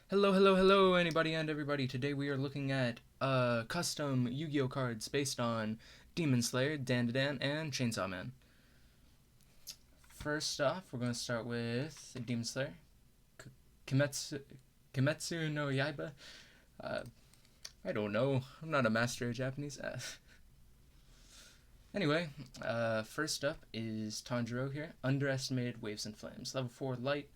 Hello, hello, hello, anybody and everybody. Today we are looking at custom Yu-Gi-Oh cards based on Demon Slayer, Dan, and Chainsaw Man. First off, we're going to start with Demon Slayer, Kimetsu, Kimetsu no Yaiba. Uh, I don't know. I'm not a master of Japanese. Anyway, first up is Tanjiro here. Underestimated Waves and Flames. Level 4 light.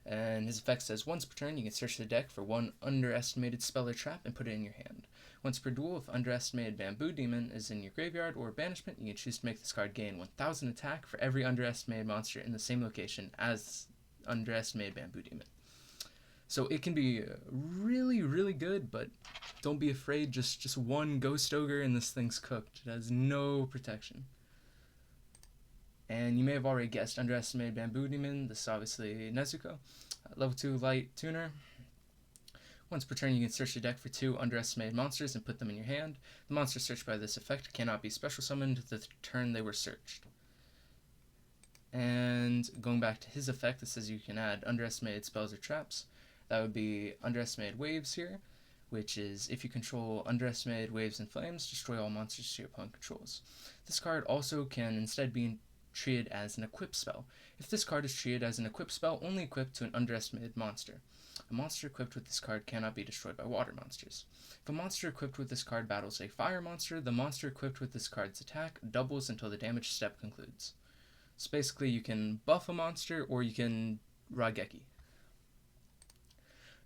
And his effect says once per turn you can search the deck for one underestimated spell or trap and put it in your hand. Once per duel, if underestimated bamboo demon is in your graveyard or banishment, you can choose to make this card gain 1000 attack for every underestimated monster in the same location as underestimated bamboo demon. So it can be really, really good, but don't be afraid. Just one ghost ogre and this thing's cooked. It has no protection. And you may have already guessed, underestimated bamboo demon. This is obviously Nezuko. Level 2 light tuner. Once per turn, you can search the deck for two underestimated monsters and put them in your hand. The monsters searched by this effect cannot be special summoned the turn they were searched. And going back to his effect, it says you can add underestimated spells or traps. That would be underestimated waves here, which is if you control underestimated waves and flames, destroy all monsters your opponent controls. This card also can instead be treated as an equip spell. If this card is treated as an equip spell, only equipped to an underestimated monster. A monster equipped with this card cannot be destroyed by water monsters. If a monster equipped with this card battles a fire monster, the monster equipped with this card's attack doubles until the damage step concludes. So basically you can buff a monster or you can Raigeki.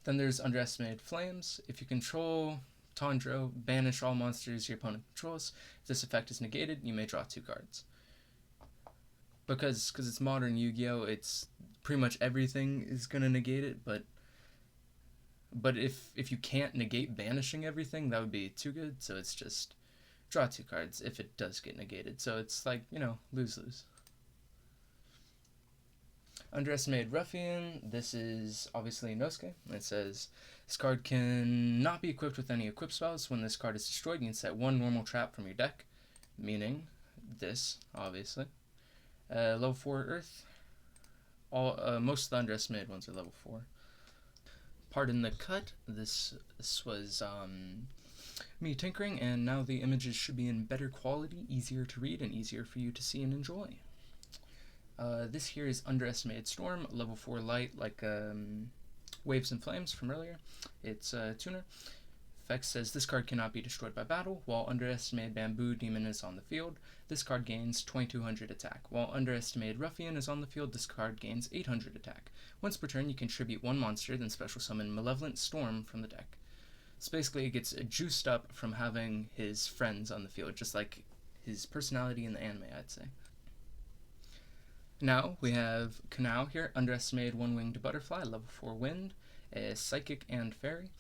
Then there's underestimated flames. If you control Tanjiro, banish all monsters your opponent controls. If this effect is negated, you may draw two cards. Because it's modern Yu-Gi-Oh, it's pretty much everything is gonna negate it, but if you can't negate banishing everything, that would be too good. So it's just draw two cards if it does get negated. So it's like, lose-lose. Underestimated Ruffian. This is obviously Inosuke. It says this card can not be equipped with any equip spells. When this card is destroyed, you can set one normal trap from your deck, meaning this, obviously. Level 4 Earth. Most of the underestimated ones are level 4. Pardon the cut. This was me tinkering, and now the images should be in better quality, easier to read, and easier for you to see and enjoy. This here is Underestimated Storm, level 4 light, like Waves and Flames from earlier. It's a tuner. Effect says this card cannot be destroyed by battle. While Underestimated Bamboo Demon is on the field, this card gains 2200 attack. While Underestimated Ruffian is on the field, this card gains 800 attack. Once per turn, you contribute one monster, then special summon Malevolent Storm from the deck. So basically, it gets juiced up from having his friends on the field, just like his personality in the anime, I'd say. Now we have Kanao here, Underestimated One-Winged Butterfly, level 4 Wind, a Psychic and Fairy.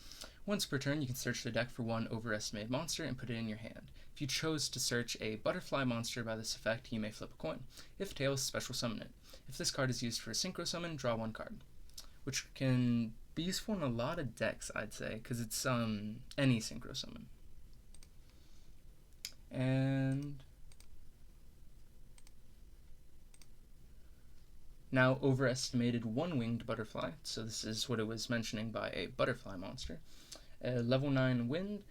Once per turn, you can search the deck for one overestimated monster and put it in your hand. If you chose to search a butterfly monster by this effect, you may flip a coin. If tails, special summon it. If this card is used for a synchro summon, draw one card. Which can be useful in a lot of decks, I'd say, because it's any synchro summon. And now overestimated one-winged butterfly. So this is what it was mentioning by a butterfly monster. Level 9 wind.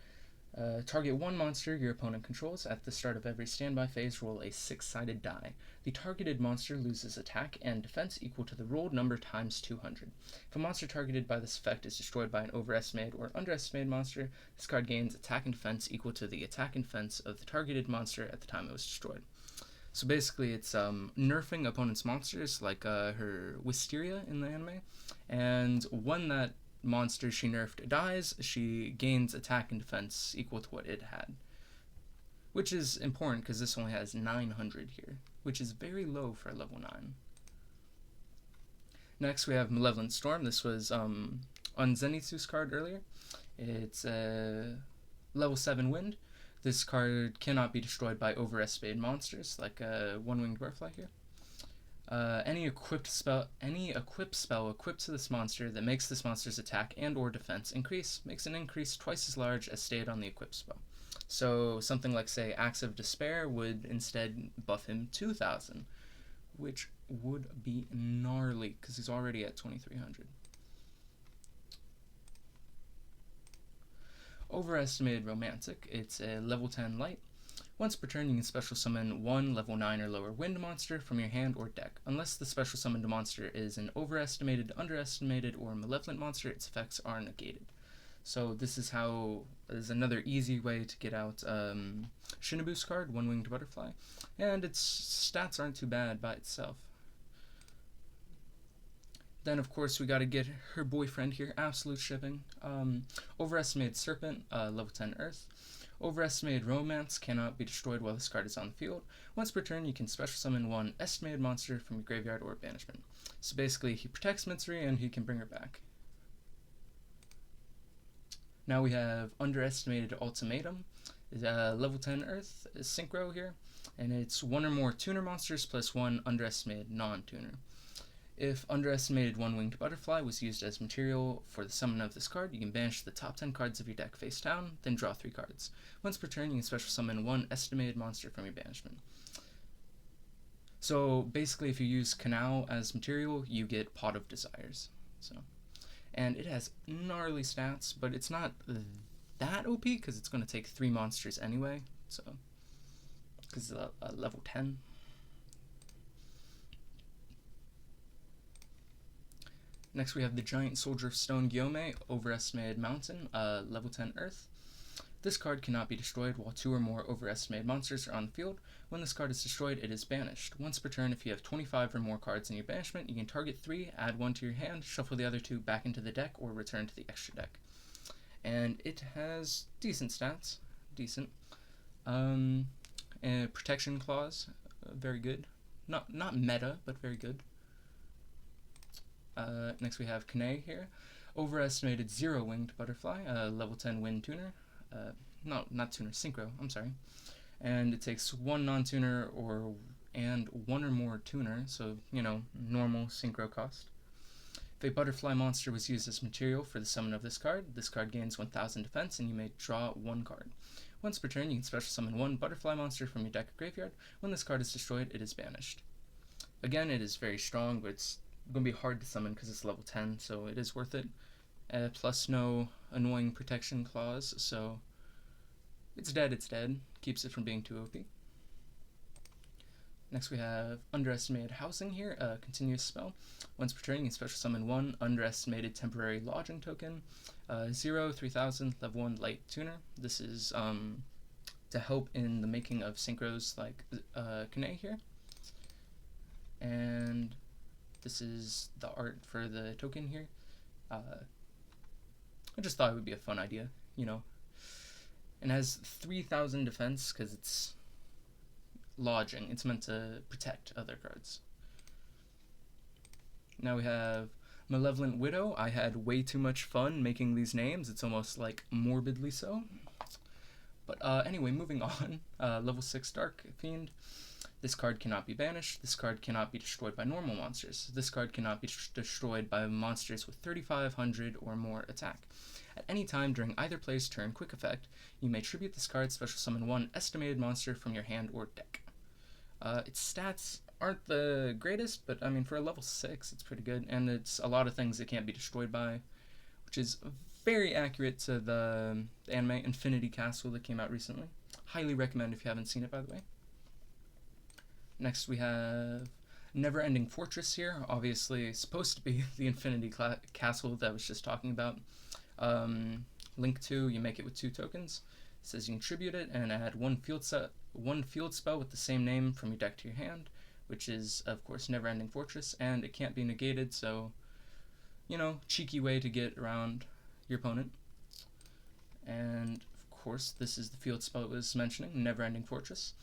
Target one monster your opponent controls. At the start of every standby phase, roll a 6-sided die. The targeted monster loses attack and defense equal to the rolled number times 200. If a monster targeted by this effect is destroyed by an overestimated or underestimated monster, this card gains attack and defense equal to the attack and defense of the targeted monster at the time it was destroyed. So basically it's nerfing opponent's monsters, like her Wisteria in the anime, and when that monster she nerfed dies, she gains attack and defense equal to what it had. Which is important because this only has 900 here, which is very low for a level 9. Next we have Malevolent Storm. This was on Zenitsu's card earlier. It's level 7 wind. This card cannot be destroyed by overestimated monsters, like a one-winged butterfly here. Any equipped spell equipped to this monster that makes this monster's attack and or defense increase makes an increase twice as large as stated on the equipped spell. So something like, say, Axe of Despair would instead buff him 2,000, which would be gnarly because he's already at 2,300. Overestimated Romantic. It's a level 10 light. Once per turn, you can special summon one level 9 or lower wind monster from your hand or deck. Unless the special summoned monster is an overestimated, underestimated, or malevolent monster, its effects are negated. So this is another easy way to get out Shinobu's card, One Winged Butterfly, and its stats aren't too bad by itself. Then, of course, we got to get her boyfriend here, Absolute Shipping. Overestimated Serpent, level 10 Earth. Overestimated Romance cannot be destroyed while this card is on the field. Once per turn, you can special summon one estimated monster from your graveyard or banishment. So basically, he protects Mitsuri and he can bring her back. Now we have Underestimated Ultimatum, level 10 Earth, Synchro here, and it's one or more tuner monsters plus one underestimated non-tuner. If Underestimated One-Winged Butterfly was used as material for the summon of this card, you can banish the top 10 cards of your deck face down, then draw 3 cards. Once per turn, you can special summon one estimated monster from your banishment. So basically, if you use Canal as material, you get Pot of Desires. And it has gnarly stats, but it's not that OP because it's going to take 3 monsters anyway. So, because it's a level 10. Next, we have the Giant Soldier of Stone Gyome, Overestimated Mountain, level 10 Earth. This card cannot be destroyed while 2 or more overestimated monsters are on the field. When this card is destroyed, it is banished. Once per turn, if you have 25 or more cards in your banishment, you can target 3, add 1 to your hand, shuffle the other 2 back into the deck, or return to the extra deck. And it has decent stats. Decent. And Protection Clause, very good. Not meta, but very good. Next we have Kane here. Overestimated Zero-Winged Butterfly, level 10 Wind Tuner. Not tuner, synchro, I'm sorry. And it takes 1 non-tuner and 1 or more tuner, so, normal synchro cost. If a butterfly monster was used as material for the summon of this card gains 1000 defense, and you may draw 1 card. Once per turn, you can special summon 1 butterfly monster from your deck or graveyard. When this card is destroyed, it is banished. Again, it is very strong, but it's going to be hard to summon because it's level 10, so it is worth it. Plus no annoying protection clause, so it's dead, keeps it from being too OP. Next we have Underestimated Housing here, a continuous spell. Once per turn, you can special summon 1 underestimated temporary lodging token, 3000, level 1 light tuner. This is to help in the making of synchros like Kane here. And this is the art for the token here. I just thought it would be a fun idea, And has 3000 defense because it's lodging. It's meant to protect other cards. Now we have Malevolent Widow. I had way too much fun making these names. It's almost like morbidly so. But anyway, moving on. Level 6 Dark Fiend. This card cannot be banished. This card cannot be destroyed by normal monsters. This card cannot be destroyed by monsters with 3500 or more attack. At any time during either player's turn quick effect, you may tribute this card, special summon 1 estimated monster from your hand or deck. Its stats aren't the greatest, but for a level 6, it's pretty good, and it's a lot of things it can't be destroyed by, which is very accurate to the anime Infinity Castle that came out recently. Highly recommend if you haven't seen it, by the way. Next we have Never-Ending Fortress here, obviously supposed to be the Infinity Castle that I was just talking about. Link 2, you make it with 2 tokens. It says you can tribute it and add one field spell with the same name from your deck to your hand, which is, of course, Never-Ending Fortress, and it can't be negated, so, cheeky way to get around your opponent. And, of course, this is the field spell it was mentioning, Never-Ending Fortress.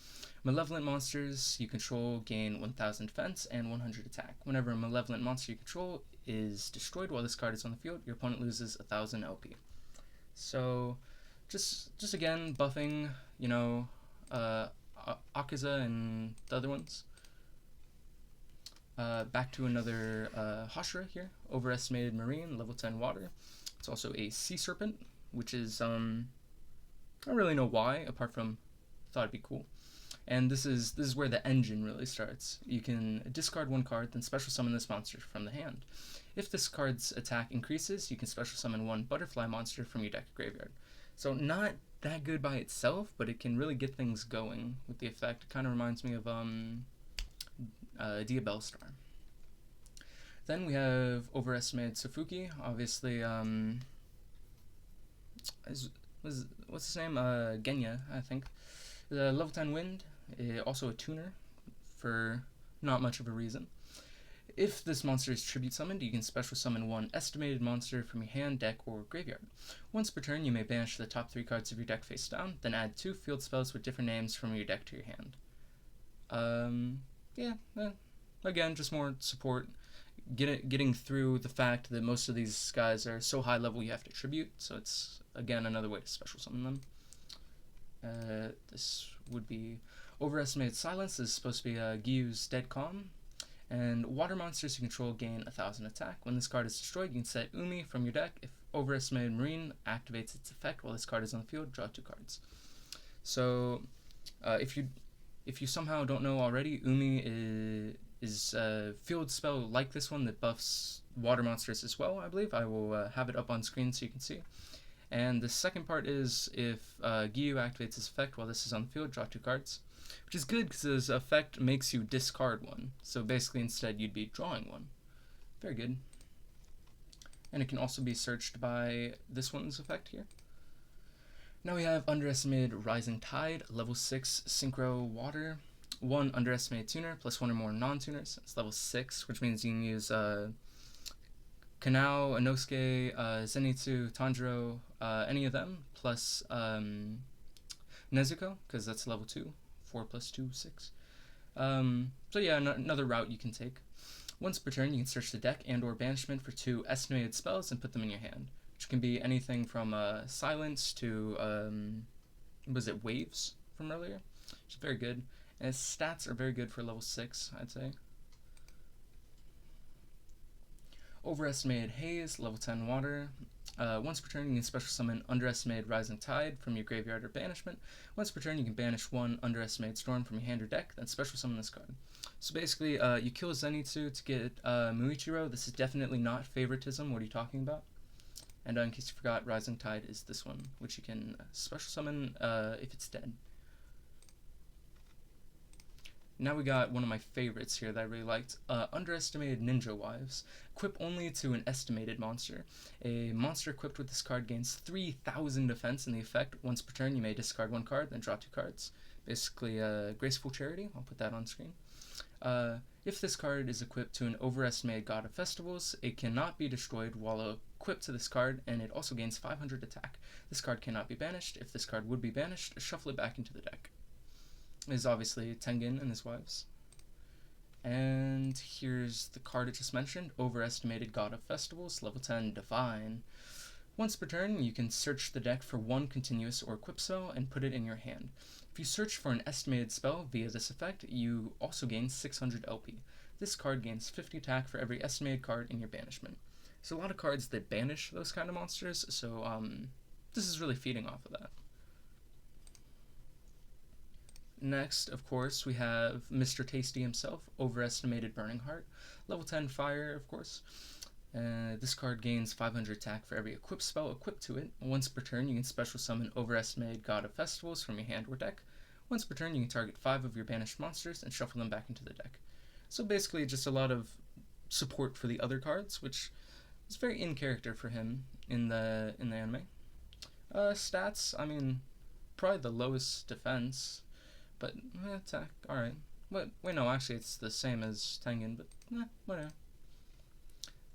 Malevolent monsters you control gain 1000 defense and 100 attack. Whenever a malevolent monster you control is destroyed while this card is on the field, your opponent loses 1000 LP. So, just again, buffing, Akaza and the other ones. Back to another Hashira here, Overestimated Marine, level 10 water. It's also a Sea Serpent, which is, I don't really know why, apart from thought it'd be cool. And this is where the engine really starts. You can discard 1 card, then special summon this monster from the hand. If this card's attack increases, you can special summon 1 butterfly monster from your deck or graveyard. So not that good by itself, but it can really get things going with the effect. It kind of reminds me of Diabell Star. Then we have Overestimated Safuki. Obviously, what's his name? Genya, I think. The level 10 Wind, also a tuner for not much of a reason. If this monster is tribute summoned, you can special summon one estimated monster from your hand, deck, or graveyard. Once per turn, you may banish the top 3 cards of your deck face down, then add 2 field spells with different names from your deck to your hand. Again, just more support. Getting through the fact that most of these guys are so high level you have to tribute, so it's, again, another way to special summon them. This would be Overestimated Silence. This is supposed to be Gyu's Dead Calm. And water monsters you control gain 1000 attack. When this card is destroyed, you can set Umi from your deck. If Overestimated Marine activates its effect while this card is on the field, draw 2 cards. So, if you somehow don't know already, Umi is a field spell like this one that buffs water monsters as well, I believe. I will have it up on screen so you can see. And the second part is if Gyu activates his effect while this is on the field, draw 2 cards. Which is good because his effect makes you discard 1. So basically instead you'd be drawing 1. Very good. And it can also be searched by this one's effect here. Now we have Underestimated Rising Tide, level 6 Synchro Water. 1 Underestimated Tuner plus 1 or more non-tuners. It's level 6, which means you can use Kanao, Inosuke, Zenitsu, Tanjiro, any of them, plus Nezuko, because that's level 2. 4 plus 2, 6. So yeah, another route you can take. Once per turn, you can search the deck and or banishment for 2 estimated spells and put them in your hand, which can be anything from Silence to, was it Waves from earlier? Which is very good. And his stats are very good for level 6, I'd say. Overestimated Haze, level 10 Water. Once per turn, you can special summon Underestimated Rising Tide from your graveyard or banishment. Once per turn, you can banish 1 Underestimated Storm from your hand or deck, then special summon this card. So basically, you kill Zenitsu to get Muichiro. This is definitely not favoritism. What are you talking about? And in case you forgot, Rising Tide is this one, which you can special summon if it's dead. Now we got one of my favorites here that I really liked, Underestimated Ninja Wives. Equip only to an estimated monster. A monster equipped with this card gains 3000 defense in the effect. Once per turn, you may discard 1 card, then draw 2 cards. Basically, Graceful Charity. I'll put that on screen. If this card is equipped to an Overestimated God of Festivals, it cannot be destroyed while equipped to this card, and it also gains 500 attack. This card cannot be banished. If this card would be banished, shuffle it back into the deck. Is obviously Tengen and his wives. And here's the card I just mentioned, Overestimated God of Festivals, level 10 Divine. Once per turn, you can search the deck for 1 continuous or equip spell and put it in your hand. If you search for an estimated spell via this effect, you also gain 600 LP. This card gains 50 attack for every estimated card in your banishment. There's a lot of cards that banish those kind of monsters, so this is really feeding off of that. Next, of course, we have Mr. Tasty himself, Overestimated Burning Heart. Level 10 Fire, of course. This card gains 500 attack for every equip spell equipped to it. Once per turn, you can special summon Overestimated God of Festivals from your hand or deck. Once per turn, you can target 5 of your banished monsters and shuffle them back into the deck. So basically, just a lot of support for the other cards, which is very in character for him in the anime. Stats, I mean, probably the lowest defense. But, attack, alright. Wait, no, actually it's the same as Tengen, but, whatever.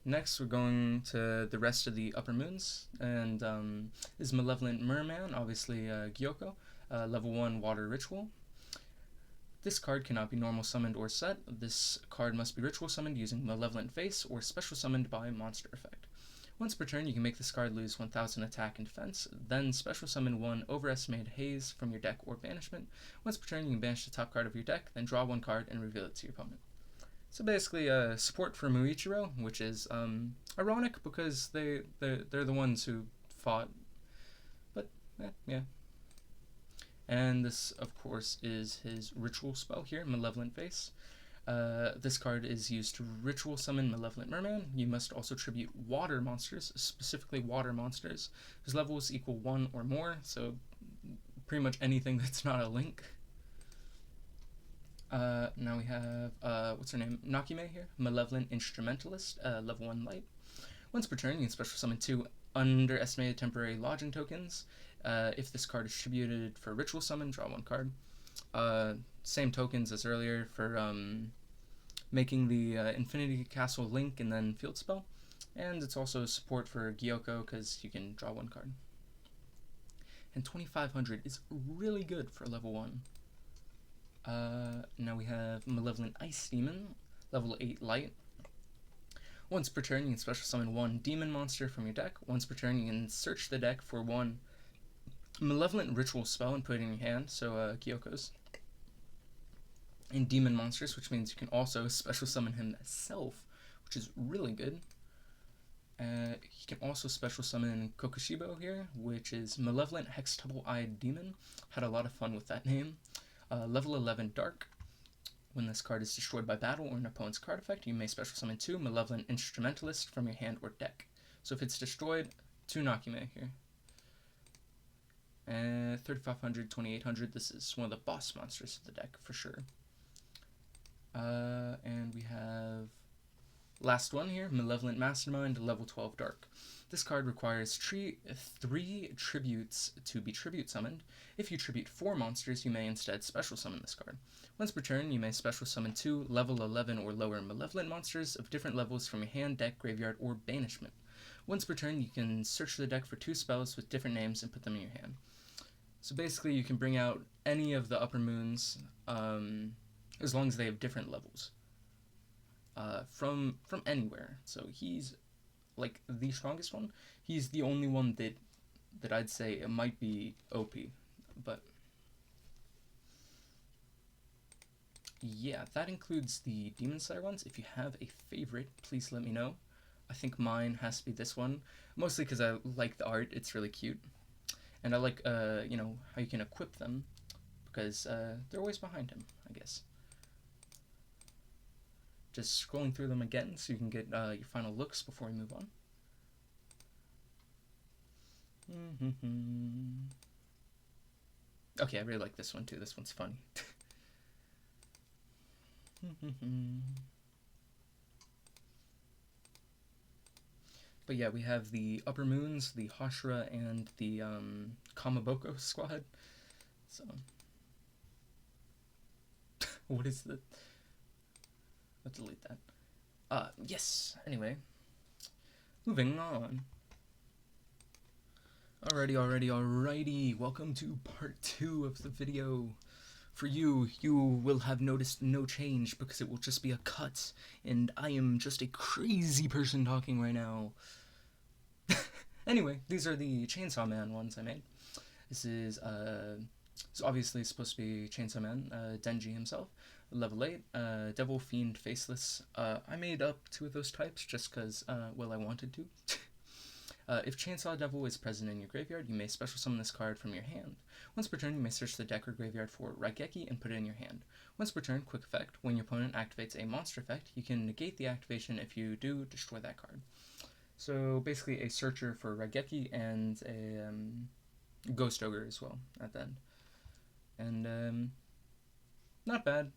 Next, we're going to the rest of the Upper Moons, and is Malevolent Merman, obviously Gyoko, level 1 Water Ritual. This card cannot be normal summoned or set. This card must be ritual summoned using Malevolent Face or special summoned by monster effect. Once per turn, you can make this card lose 1000 attack and defense, then special summon 1 Overestimated Haze from your deck or banishment. Once per turn, you can banish the top card of your deck, then draw 1 card and reveal it to your opponent. So basically, support for Muichiro, which is ironic because they're the ones who fought. But yeah. And this, of course, is his ritual spell here, Malevolent Face. This card is used to ritual summon Malevolent Merman. You must also tribute water monsters, specifically water monsters, whose levels equal 1 or more, so pretty much anything that's not a link. Now we have, what's her name? Nakime here. Malevolent Instrumentalist, level 1 light. Once per turn, you can special summon 2 underestimated temporary lodging tokens. If this card is tributed for ritual summon, draw 1 card. Same tokens as earlier for making the Infinity Castle link and then field spell. And it's also support for Gyoko because you can draw 1 card. And 2500 is really good for level 1. Now we have Malevolent Ice Demon, level 8 light. Once per turn, you can special summon 1 demon monster from your deck. Once per turn, you can search the deck for 1 Malevolent Ritual spell and put it in your hand, so Gyoko's. And demon monsters, which means you can also special summon himself, which is really good. He can also special summon Kokushibo here, which is Malevolent Hextuple-Eyed Demon. Had a lot of fun with that name. Level 11 Dark. When this card is destroyed by battle or an opponent's card effect, you may special summon 2 Malevolent Instrumentalist from your hand or deck. So if it's destroyed, 2 Nakime here. 3500, 2800, this is one of the boss monsters of the deck for sure. And we have last one here, Malevolent Mastermind, level 12 Dark. This card requires 3 tributes to be tribute summoned. If you tribute 4 monsters, you may instead special summon this card. Once per turn, you may special summon 2 level 11 or lower Malevolent monsters of different levels from your hand, deck, graveyard, or banishment. Once per turn, you can search the deck for 2 spells with different names and put them in your hand. So basically, you can bring out any of the upper moons as long as they have different levels from anywhere. So he's like the strongest one. He's the only one that I'd say it might be OP, but yeah, that includes the Demon Slayer ones. If you have a favorite, please let me know. I think mine has to be this one, mostly because I like the art. It's really cute, and I like you know, how you can equip them because they're always behind him, I guess. Just scrolling through them again so you can get your final looks before we move on. Okay, I really like this one too. This one's funny. But yeah, we have the Upper Moons, the Hashira, and the Kamaboko squad. So, what is the... Let's delete that. Yes, anyway. Moving on. Alrighty. Welcome to part 2 of the video. For you will have noticed no change because it will just be a cut, and I am just a crazy person talking right now. Anyway, these are the Chainsaw Man ones I made. This is obviously supposed to be Chainsaw Man, Denji himself. Level 8, Devil, Fiend, Faceless. I made up 2 of those types just because, well, I wanted to. If Chainsaw Devil is present in your graveyard, you may special summon this card from your hand. Once per turn, you may search the deck or graveyard for Raigeki and put it in your hand. Once per turn, quick effect, when your opponent activates a monster effect, you can negate the activation. If you do, destroy that card. So basically a searcher for Raigeki and a Ghost Ogre as well at the end. And not bad.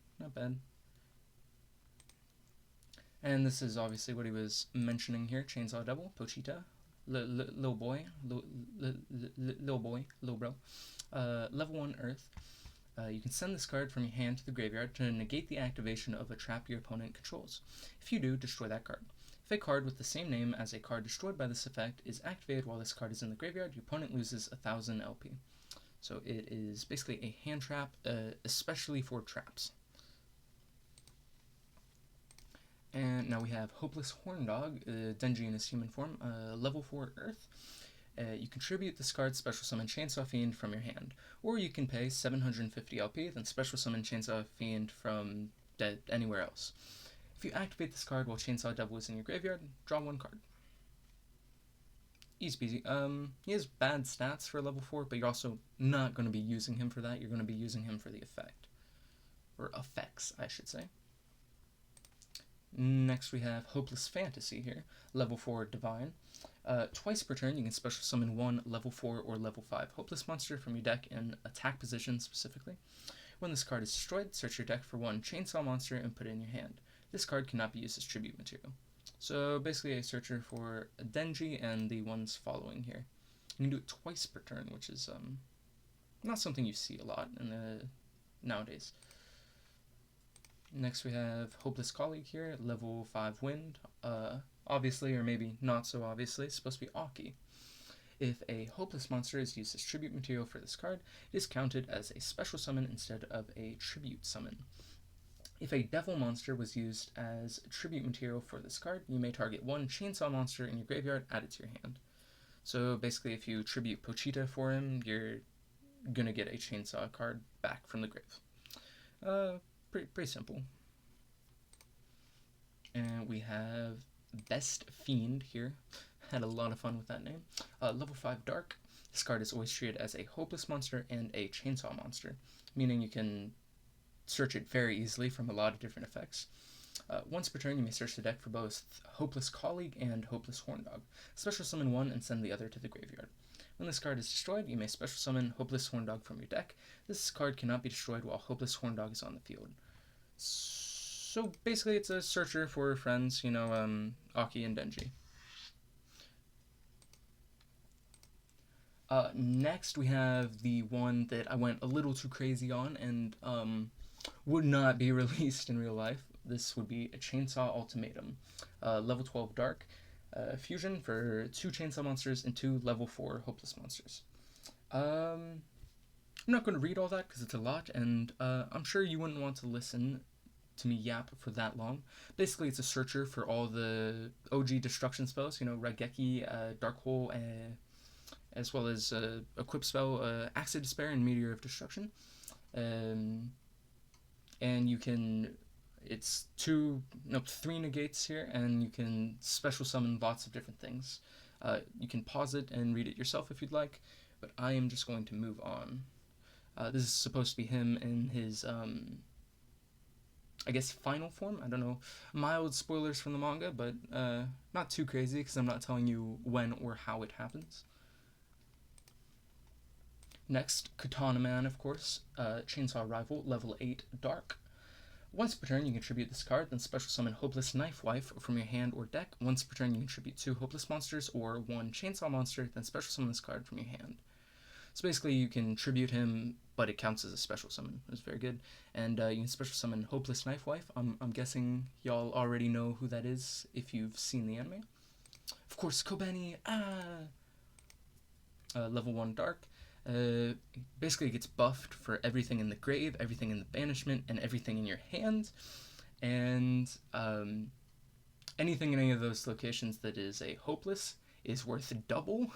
And this is obviously what he was mentioning here, Chainsaw Devil, Pochita, little boy, level 1 Earth. You can send this card from your hand to the graveyard to negate the activation of a trap your opponent controls. If you do, destroy that card. If a card with the same name as a card destroyed by this effect is activated while this card is in the graveyard, your opponent loses 1000 LP. So it is basically a hand trap, especially for traps. And now we have Hopeless Horn Dog, Denji in his human form, level 4 Earth. You contribute this card's special summon Chainsaw Fiend from your hand, or you can pay 750 LP, then special summon Chainsaw Fiend from anywhere else. If you activate this card while Chainsaw Devil is in your graveyard, draw 1 card. Easy peasy. He has bad stats for level 4, but you're also not going to be using him for that. You're going to be using him for the effect. Or effects, I should say. Next we have Hopeless Fantasy here, level 4 Divine. Twice per turn, you can special summon one level 4 or level 5 Hopeless monster from your deck in attack position specifically. When this card is destroyed, search your deck for one Chainsaw monster and put it in your hand. This card cannot be used as tribute material. So basically a searcher for a Denji and the ones following here. You can do it twice per turn, which is not something you see a lot in nowadays. Next we have Hopeless Colleague here, level 5 Wind. Obviously, or maybe not so obviously, it's supposed to be Aki. If a Hopeless monster is used as tribute material for this card, it is counted as a special summon instead of a tribute summon. If a Devil monster was used as tribute material for this card, you may target one Chainsaw monster in your graveyard, add it to your hand. So basically, if you tribute Pochita for him, you're gonna get a Chainsaw card back from the grave. Pretty simple. And we have Best Fiend here. Had a lot of fun with that name. Level 5 Dark. This card is always treated as a Hopeless monster and a Chainsaw monster, meaning you can search it very easily from a lot of different effects. Once per turn, you may search the deck for both Hopeless Colleague and Hopeless Horndog. Special summon one and send the other to the graveyard. When this card is destroyed, you may special summon Hopeless Horndog from your deck. This card cannot be destroyed while Hopeless Horndog is on the field. So basically, it's a searcher for friends, Aki and Denji. Next, we have the one that I went a little too crazy on and would not be released in real life. This would be a Chainsaw Ultimatum. Level 12 Dark. Fusion for 2 Chainsaw monsters and 2 level 4 Hopeless monsters. I'm not going to read all that because it's a lot, and I'm sure you wouldn't want to listen to me yap for that long. Basically, it's a searcher for all the OG destruction spells, Raigeki, Dark Hole, as well as Equip spell, Axe of Despair and Meteor of Destruction. And you can, it's 3 negates here, and you can special summon lots of different things. You can pause it and read it yourself if you'd like, but I am just going to move on. This is supposed to be him in his, I guess, final form. I don't know. Mild spoilers from the manga, but not too crazy because I'm not telling you when or how it happens. Next, Katana Man, of course. Chainsaw Rival, level 8, Dark. Once per turn, you contribute this card, then special summon Hopeless Knife Wife from your hand or deck. Once per turn, you contribute 2 Hopeless monsters or 1 Chainsaw monster, then special summon this card from your hand. So basically, you can tribute him, but it counts as a special summon. It's very good. And you can special summon Hopeless Knife Wife. I'm guessing y'all already know who that is if you've seen the anime. Of course, Kobeni. Level 1 Dark. Basically, it gets buffed for everything in the grave, everything in the banishment, and everything in your hand. And anything in any of those locations that is a Hopeless is worth double.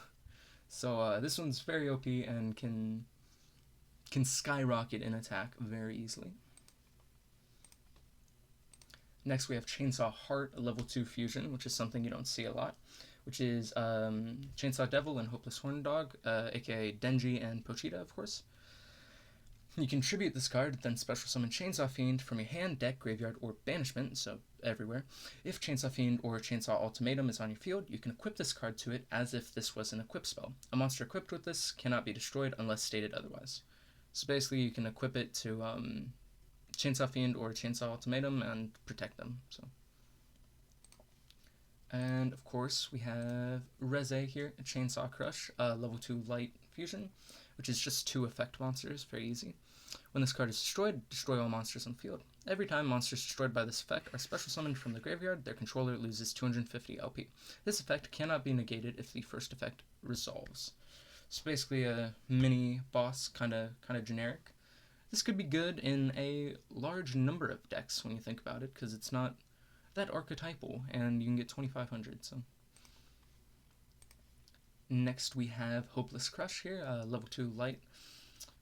So this one's very OP and can skyrocket in attack very easily. Next we have Chainsaw Heart, level 2 fusion, which is something you don't see a lot, which is Chainsaw Devil and Hopeless Horndog, aka Denji and Pochita, of course. You can tribute this card, then special summon Chainsaw Fiend from your hand, deck, graveyard, or banishment, so everywhere. If Chainsaw Fiend or Chainsaw Ultimatum is on your field, you can equip this card to it as if this was an equip spell. A monster equipped with this cannot be destroyed unless stated otherwise. So basically, you can equip it to Chainsaw Fiend or Chainsaw Ultimatum and protect them. So. And of course, we have Reze here, a Chainsaw Crush, level 2 light fusion, which is just 2 effect monsters, very easy. When this card is destroyed, destroy all monsters on field. Every time monsters destroyed by this effect are special summoned from the graveyard, their controller loses 250 LP. This effect cannot be negated if the first effect resolves. So basically a mini boss, kind of generic. This could be good in a large number of decks when you think about it, because it's not that archetypal, and you can get 2,500, so. Next we have Hopeless Crush here, level 2 light.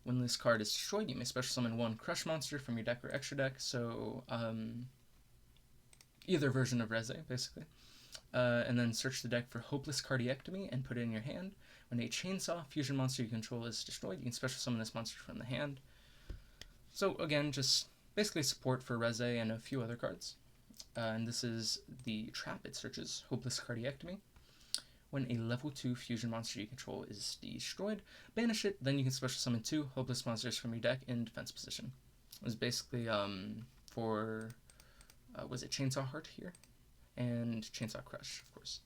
When this card is destroyed, you may special summon 1 Crush monster from your deck or extra deck, so either version of Reze, basically. And then search the deck for Hopeless Cardiectomy and put it in your hand. When a Chainsaw fusion monster you control is destroyed, you can special summon this monster from the hand. So again, just basically support for Reze and a few other cards. And this is the trap. It searches Hopeless Cardiectomy. When a level 2 fusion monster you control is destroyed, banish it, then you can special summon 2 hopeless monsters from your deck in defense position. It was basically for, was it Chainsaw Heart here? And Chainsaw Crush, of course.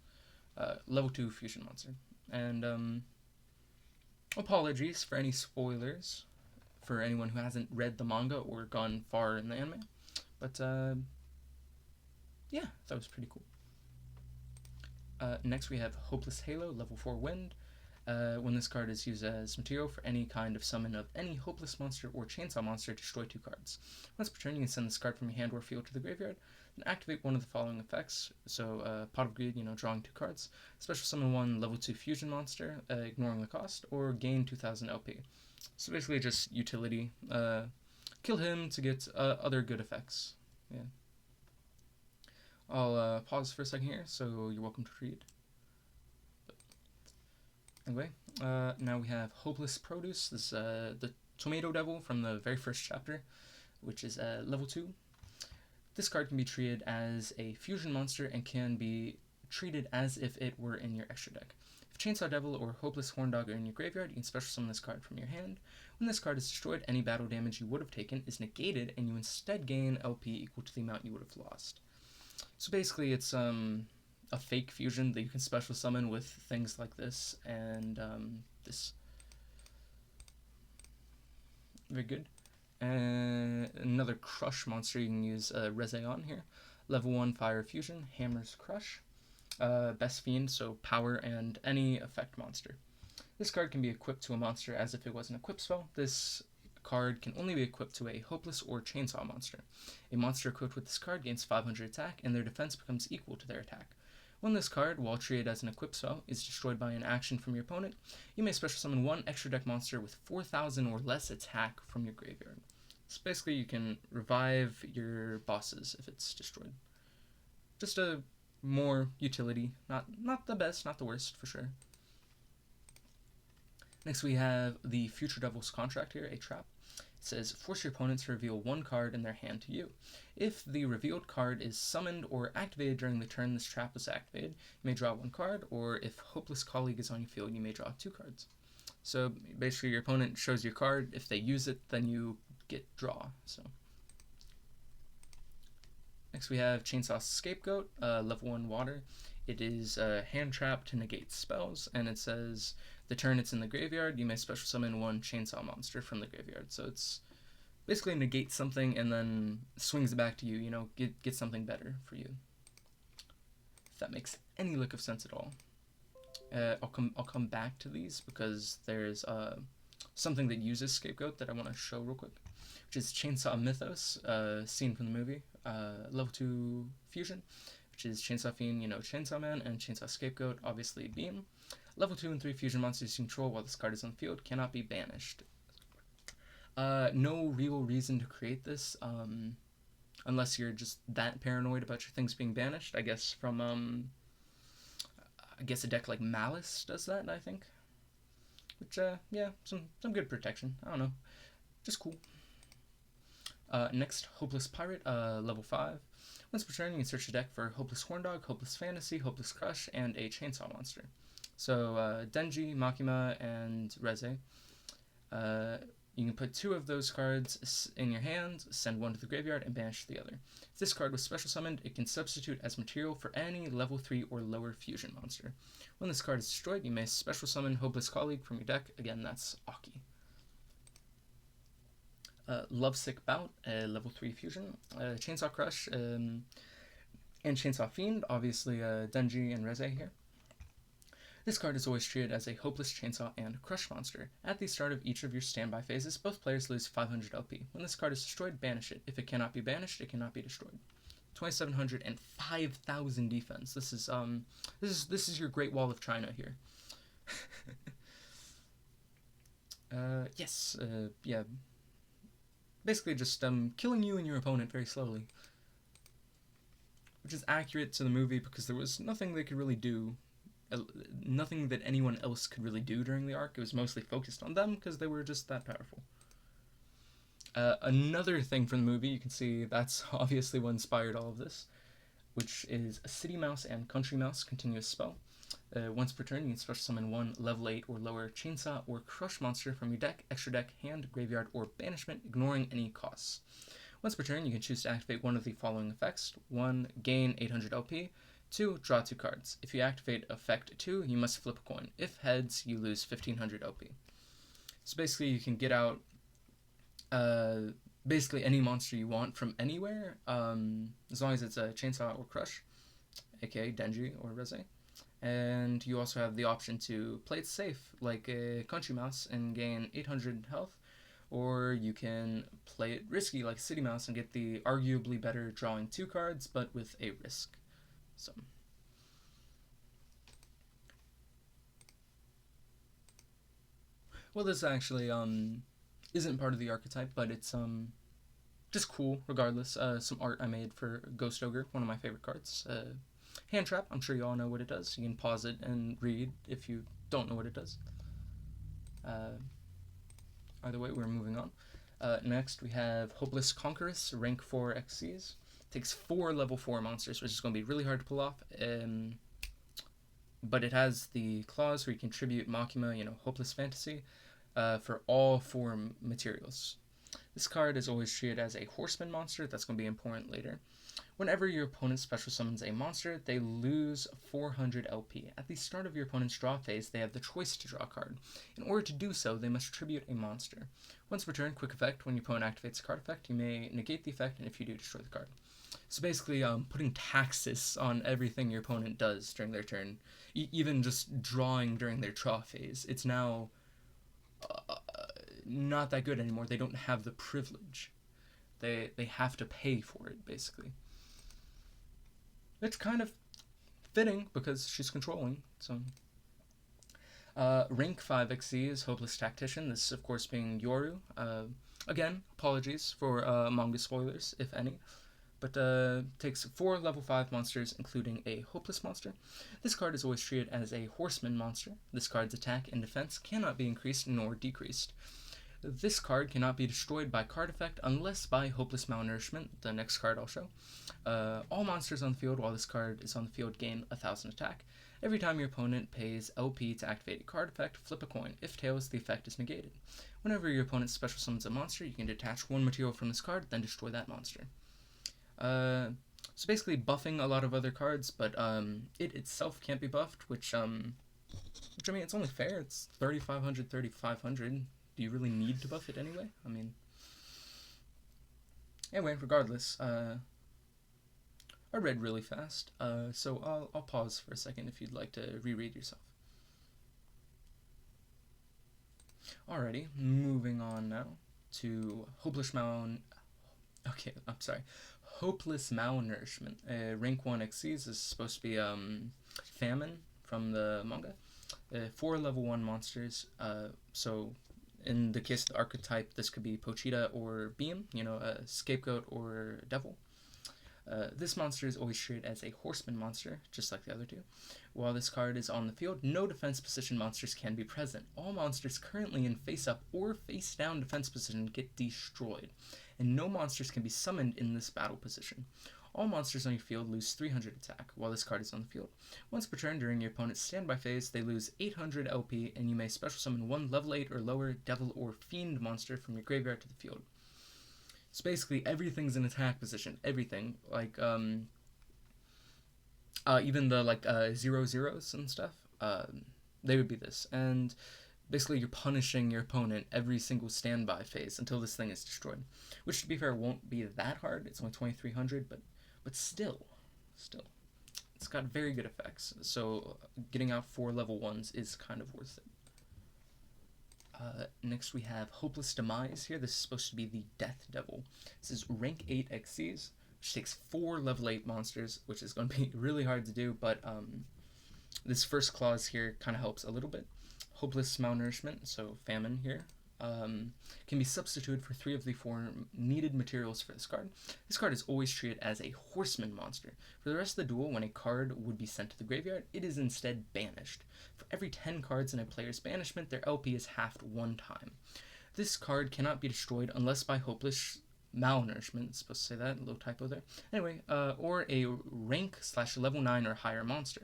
Level 2 fusion monster. And apologies for any spoilers for anyone who hasn't read the manga or gone far in the anime. But yeah, that was pretty cool. Next we have Hopeless Halo, level 4 Wind. When this card is used as material for any kind of summon of any hopeless monster or chainsaw monster, destroy 2 cards. Once per turn, you can send this card from your hand or field to the graveyard and activate one of the following effects. So, Pot of Greed, drawing 2 cards. Special summon 1 level 2 fusion monster, ignoring the cost, or gain 2000 LP. So basically just utility. Kill him to get other good effects. Yeah. I'll pause for a second here, so you're welcome to read. Anyway, now we have Hopeless Produce. This is the Tomato Devil from the very first chapter, which is level 2. This card can be treated as a fusion monster and can be treated as if it were in your extra deck. If Chainsaw Devil or Hopeless Horn Dog are in your graveyard, you can special summon this card from your hand. When this card is destroyed, any battle damage you would have taken is negated, and you instead gain LP equal to the amount you would have lost. So basically, it's a fake fusion that you can special summon with things like this and this. Very good. And another Crush monster you can use Reze on here. Level 1 Fire Fusion, Hammer's Crush. Best Fiend, so power and any effect monster. This card can be equipped to a monster as if it was an equip spell. This card can only be equipped to a Hopeless or Chainsaw monster. A monster equipped with this card gains 500 attack, and their defense becomes equal to their attack. When this card, while treated as an equip spell, is destroyed by an action from your opponent, you may special summon 1 extra deck monster with 4,000 or less attack from your graveyard. So basically you can revive your bosses if it's destroyed. Just a more utility. Not the best, not the worst, for sure. Next we have the Future Devil's Contract here, a trap. It says, force your opponent to reveal 1 card in their hand to you. If the revealed card is summoned or activated during the turn this trap was activated, you may draw 1 card, or if Hopeless Colleague is on your field, you may draw 2 cards. So basically your opponent shows your card. If they use it, then you get draw. So next we have Chainsaw Scapegoat, level 1 water. It is a hand trap to negate spells, and it says the turn it's in the graveyard, you may special summon 1 chainsaw monster from the graveyard. So it's basically negates something and then swings it back to you, get something better for you. If that makes any lick of sense at all. I'll come back to these because there's something that uses Scapegoat that I want to show real quick, which is Chainsaw Mythos, scene from the movie, level 2 fusion, which is Chainsaw Fiend, Chainsaw Man, and Chainsaw Scapegoat, obviously Beam. Level 2 and 3 fusion monsters you control while this card is on the field cannot be banished. No real reason to create this, unless you're just that paranoid about your things being banished. I guess from, a deck like Malice does that, I think. Which, yeah, some good protection. I don't know. Just cool. Next, Hopeless Pirate, level 5. Once per turn, you can search the deck for Hopeless Horn Dog, Hopeless Fantasy, Hopeless Crush, and a Chainsaw monster. So, Denji, Makima, and Reze. You can put 2 of those cards in your hand, send 1 to the graveyard, and banish the other. If this card was special summoned, it can substitute as material for any level 3 or lower fusion monster. When this card is destroyed, you may special summon Hopeless Colleague from your deck. Again, that's Aki. Lovesick Bout, level 3 fusion. Chainsaw Crush, and Chainsaw Fiend, obviously Denji and Reze here. This card is always treated as a Hopeless Chainsaw and Crush monster. At the start of each of your standby phases, both players lose 500 LP. When this card is destroyed, banish it. If it cannot be banished, it cannot be destroyed. 2,700 and 5,000 defense. This is your Great Wall of China here. Yes, yeah. Basically just killing you and your opponent very slowly. Which is accurate to the movie because there was nothing they could really do. Nothing that anyone else could really do during the arc. It was mostly focused on them because they were just that powerful. Another thing from the movie, you can see that's obviously what inspired all of this, which is a City Mouse and Country Mouse continuous spell. Once per turn, you can special summon one level 8 or lower Chainsaw or Crush monster from your deck, extra deck, hand, graveyard, or banishment, ignoring any costs. Once per turn, you can choose to activate one of the following effects. 1. Gain 800 LP. 2. Draw 2 cards. If you activate effect 2, you must flip a coin. If heads, you lose 1500 LP. So basically, you can get out basically any monster you want from anywhere, as long as it's a Chainsaw or Crush, aka Denji or Reze. And you also have the option to play it safe, like a Country Mouse, and gain 800 health, or you can play it risky, like City Mouse, and get the arguably better drawing 2 cards, but with a risk. So, well, this actually isn't part of the archetype, but it's just cool regardless. Some art I made for Ghost Ogre, one of my favorite cards. Hand Trap, I'm sure you all know what it does. You can pause it and read if you don't know what it does. Either way, we're moving on. Next, we have Hopeless Conqueress, rank 4 XCs. Takes 4 level 4 monsters, which is going to be really hard to pull off. But it has the clause where you contribute Makima, Hopeless Fantasy, for all 4 materials. This card is always treated as a Horseman monster. That's going to be important later. Whenever your opponent special summons a monster, they lose 400 LP. At the start of your opponent's draw phase, they have the choice to draw a card. In order to do so, they must tribute a monster. Once per turn, quick effect, when your opponent activates a card effect, you may negate the effect, and if you do, destroy the card. So basically, putting taxes on everything your opponent does during their turn, even just drawing during their draw phase, it's now not that good anymore. They don't have the privilege. They have to pay for it, basically. It's kind of fitting because she's controlling. So, rank 5 XC is Hopeless Tactician. This, of course, being Yoru. Again, apologies for manga spoilers, if any. But takes 4 level 5 monsters, including a Hopeless monster. This card is always treated as a Horseman monster. This card's attack and defense cannot be increased nor decreased. This card cannot be destroyed by card effect unless by Hopeless Malnourishment, the next card I'll show. All monsters on the field while this card is on the field gain 1000 attack. Every time your opponent pays LP to activate a card effect, flip a coin. If tails, the effect is negated. Whenever your opponent special summons a monster, you can detach 1 material from this card, then destroy that monster. So basically buffing a lot of other cards, but it itself can't be buffed, which I mean, it's only fair. It's 3,500, 3,500. Do you really need to buff it anyway? I mean, anyway, regardless, I read really fast, so I'll pause for a second if you'd like to reread yourself. Alrighty, moving on now to Hopeless Malnourishment. Rank 1 XCs is supposed to be Famine from the manga. 4 level 1 monsters, so in the case of the archetype, this could be Pochita or Beam, a Scapegoat or Devil. This monster is always treated as a Horseman monster, just like the other two. While this card is on the field, no defense position monsters can be present. All monsters currently in face-up or face-down defense position get destroyed, and no monsters can be summoned in this battle position. All monsters on your field lose 300 attack while this card is on the field. Once per turn during your opponent's standby phase, they lose 800 LP, and you may special summon 1 level 8 or lower Devil or Fiend monster from your graveyard to the field. So basically, everything's in attack position. Everything. Like, even the, 0/0s and stuff, they would be this. And basically, you're punishing your opponent every single standby phase until this thing is destroyed. Which, to be fair, won't be that hard. It's only 2,300, but still. It's got very good effects. So, getting out 4 level 1s is kind of worth it. Next we have Hopeless Demise here. This is supposed to be the Death Devil. This is rank 8 XCs, which takes 4 level 8 monsters, which is going to be really hard to do, but this first clause here kind of helps a little bit. Hopeless Malnourishment, so Famine here, can be substituted for 3 of the 4 needed materials for this card. This card is always treated as a Horseman monster. For the rest of the duel, when a card would be sent to the graveyard, it is instead banished. For every 10 cards in a player's banishment, their LP is halved 1 time. This card cannot be destroyed unless by Hopeless malnourishment. It's supposed to say that, a little typo there. Anyway, or a rank / level 9 or higher monster.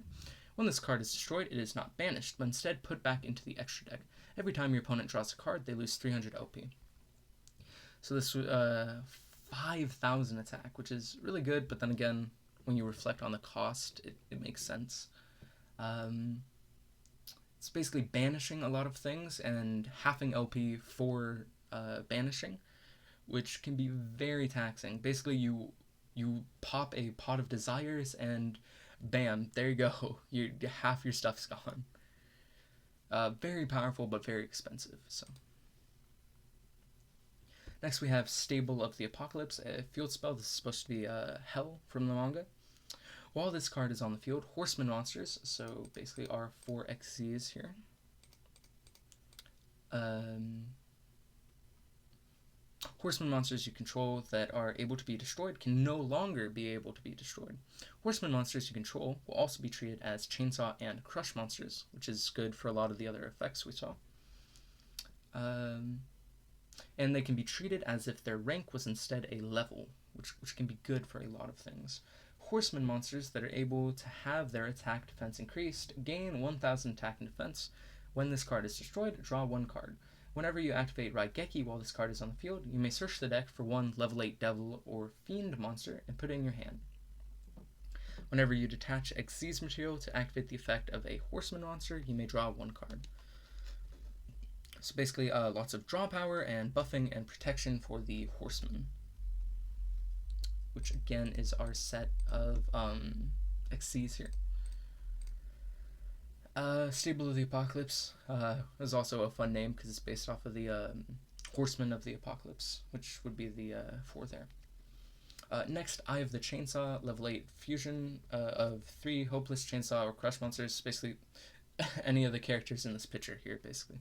When this card is destroyed, it is not banished, but instead put back into the extra deck. Every time your opponent draws a card, they lose 300 LP. So this 5,000 attack, which is really good, but then again, when you reflect on the cost, it makes sense. It's basically banishing a lot of things and halving LP for banishing, which can be very taxing. Basically, you pop a Pot of Desires and bam, there you go. Half your stuff's gone. Very powerful, but very expensive. So next we have Stable of the Apocalypse, a field spell. This is supposed to be Hell from the manga. While this card is on the field, Horseman monsters, so basically our 4 XCs here, Horseman monsters you control that are able to be destroyed can no longer be able to be destroyed. Horseman monsters you control will also be treated as Chainsaw and Crush monsters, which is good for a lot of the other effects we saw. And they can be treated as if their rank was instead a level, which can be good for a lot of things. Horseman monsters that are able to have their attack defense increased gain 1000 attack and defense. When this card is destroyed, draw 1 card. Whenever you activate Raigeki while this card is on the field, you may search the deck for 1 level 8 Devil or Fiend monster and put it in your hand. Whenever you detach Xyz material to activate the effect of a Horseman monster, you may draw 1 card. So basically lots of draw power and buffing and protection for the Horseman, which again is our set of Xyz here. Stable of the Apocalypse is also a fun name because it's based off of the Horseman of the Apocalypse, which would be the 4 there. Next, Eye of the Chainsaw, level 8 fusion of 3 Hopeless Chainsaw or Crush monsters, basically any of the characters in this picture here, basically.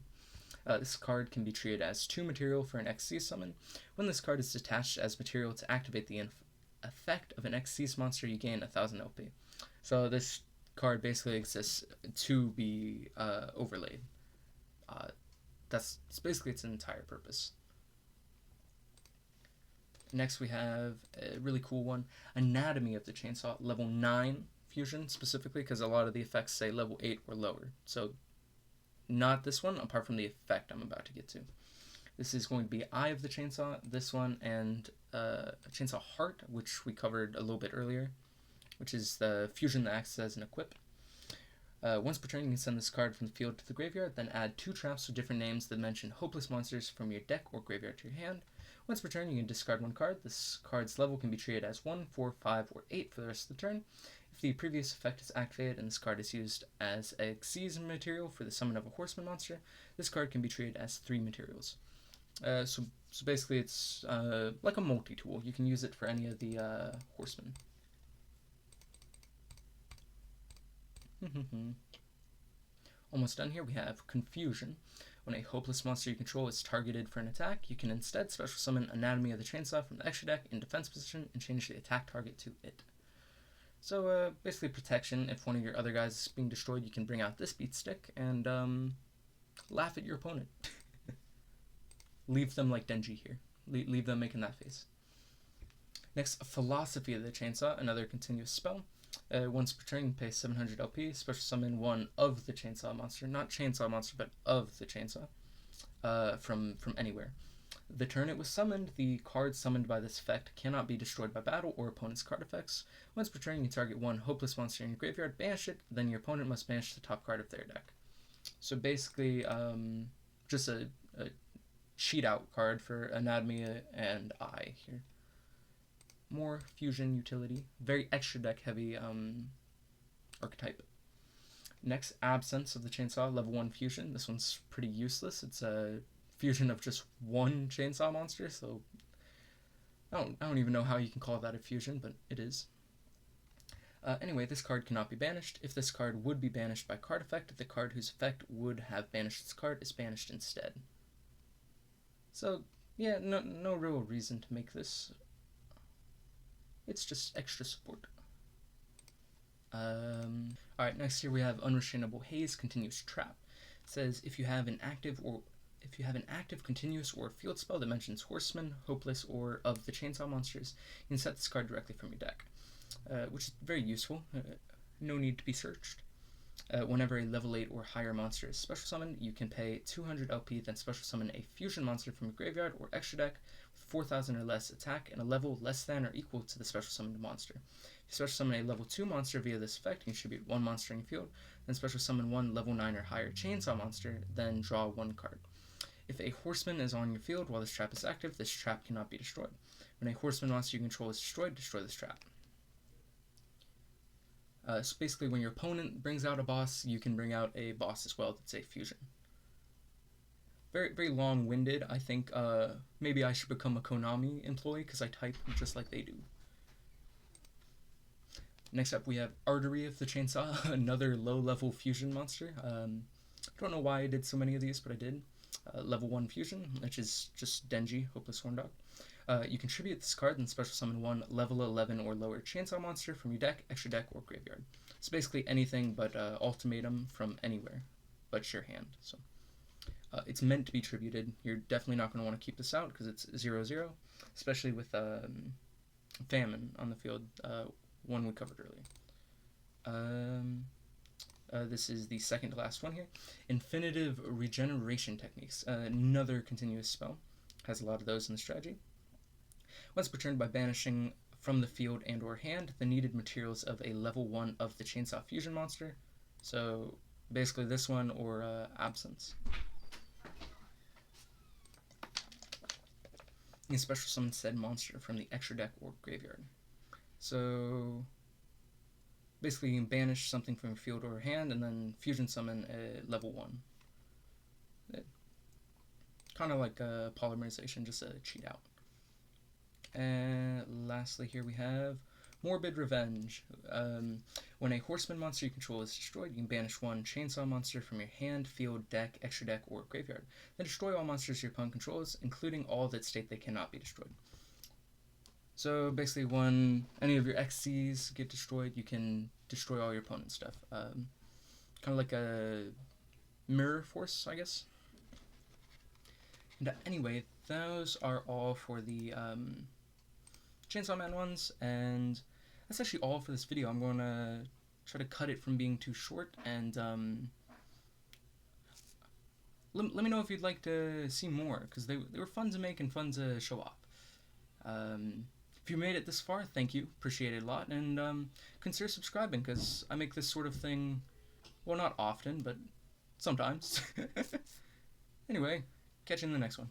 This card can be treated as 2 material for an XC summon. When this card is detached as material to activate the effect of an XC monster, you gain 1000 LP. So this card basically exists to be overlaid. That's basically its entire purpose. Next we have a really cool one, Anatomy of the Chainsaw, level 9 fusion specifically, because a lot of the effects say level 8 or lower. So not this one, apart from the effect I'm about to get to. This is going to be Eye of the Chainsaw, this one, and Chainsaw Heart, which we covered a little bit earlier, which is the fusion that acts as an equip. Once per turn, you can send this card from the field to the graveyard, then add 2 traps with different names that mention hopeless monsters from your deck or graveyard to your hand. Once per turn, you can discard 1 card. This card's level can be treated as 1, 4, 5, or 8 for the rest of the turn. If the previous effect is activated and this card is used as a Xyz material for the summon of a Horseman monster, this card can be treated as 3 materials. So basically it's like a multi-tool. You can use it for any of the Horsemen. Almost done here. We have Confusion. When a hopeless monster you control is targeted for an attack, you can instead special summon Anatomy of the Chainsaw from the extra deck in defense position and change the attack target to it. So basically protection. If one of your other guys is being destroyed, you can bring out this beat stick and laugh at your opponent. Leave them like Denji here. Leave them making that face. Next, Philosophy of the Chainsaw, another continuous spell. Once per turn, you pay 700 LP, special summon 1 of the Chainsaw monster, not Chainsaw monster, but of the Chainsaw, from anywhere. The turn it was summoned, the card summoned by this effect cannot be destroyed by battle or opponent's card effects. Once per turn, you target 1 hopeless monster in your graveyard, banish it, then your opponent must banish the top card of their deck. So basically, just a cheat out card for Anatomy and Eye here. More fusion utility. Very extra deck heavy archetype. Next, Absence of the Chainsaw, level 1 fusion. This one's pretty useless. It's a fusion of just 1 chainsaw monster, so I don't even know how you can call that a fusion, but it is. Anyway, this card cannot be banished. If this card would be banished by card effect, the card whose effect would have banished this card is banished instead. So, yeah, no real reason to make this. It's just extra support. Alright, next here we have Unrestrainable Haze, Continuous Trap. It says, if you have an active or if you have an active, continuous, or field spell that mentions Horseman, Hopeless, or of the Chainsaw monsters, you can set this card directly from your deck, which is very useful. No need to be searched. Whenever a level 8 or higher monster is special summoned, you can pay 200 LP, then special summon a fusion monster from your graveyard or extra deck with 4,000 or less attack and a level less than or equal to the special summoned monster. If you special summon a level 2 monster via this effect, you contribute 1 monster in your field, then special summon 1 level 9 or higher chainsaw monster, then draw 1 card. If a horseman is on your field while this trap is active, this trap cannot be destroyed. When a horseman monster you control is destroyed, destroy this trap. So basically, when your opponent brings out a boss, you can bring out a boss as well that's a fusion. Very, very long-winded. I think maybe I should become a Konami employee because I type just like they do. Next up, we have Artery of the Chainsaw, another low-level fusion monster. Don't know why I did so many of these, but I did. Level 1 fusion, which is just Denji, Hopeless Horn Dog. You contribute this card and special summon 1 level 11 or lower chainsaw monster from your deck, extra deck, or graveyard. It's basically anything but ultimatum from anywhere, but your hand. So it's meant to be tributed. You're definitely not going to want to keep this out because it's 0/0, especially with Famine on the field, one we covered earlier. This is the second to last one here. Infinitive Regeneration Techniques, another continuous spell. Has a lot of those in the strategy. Once returned by banishing from the field and or hand the needed materials of a level 1 of the Chainsaw Fusion monster. So basically this one or Absence. You can special summon said monster from the extra deck or graveyard. So basically you can banish something from your field or hand and then fusion summon a level 1. Kind of like a polymerization, just a cheat out. And lastly here we have Morbid Revenge. When a horseman monster you control is destroyed, you can banish 1 chainsaw monster from your hand, field, deck, extra deck, or graveyard. Then destroy all monsters your opponent controls, including all that state they cannot be destroyed. So basically when any of your XCs get destroyed, you can destroy all your opponent's stuff. Kind of like a mirror force, I guess. And anyway, those are all for the Chainsaw Man ones, and that's actually all for this video. I'm going to try to cut it from being too short, and let me know if you'd like to see more, because they were fun to make and fun to show off. If you made it this far, thank you. Appreciate it a lot, and consider subscribing, because I make this sort of thing, well, not often, but sometimes. Anyway, catch you in the next one.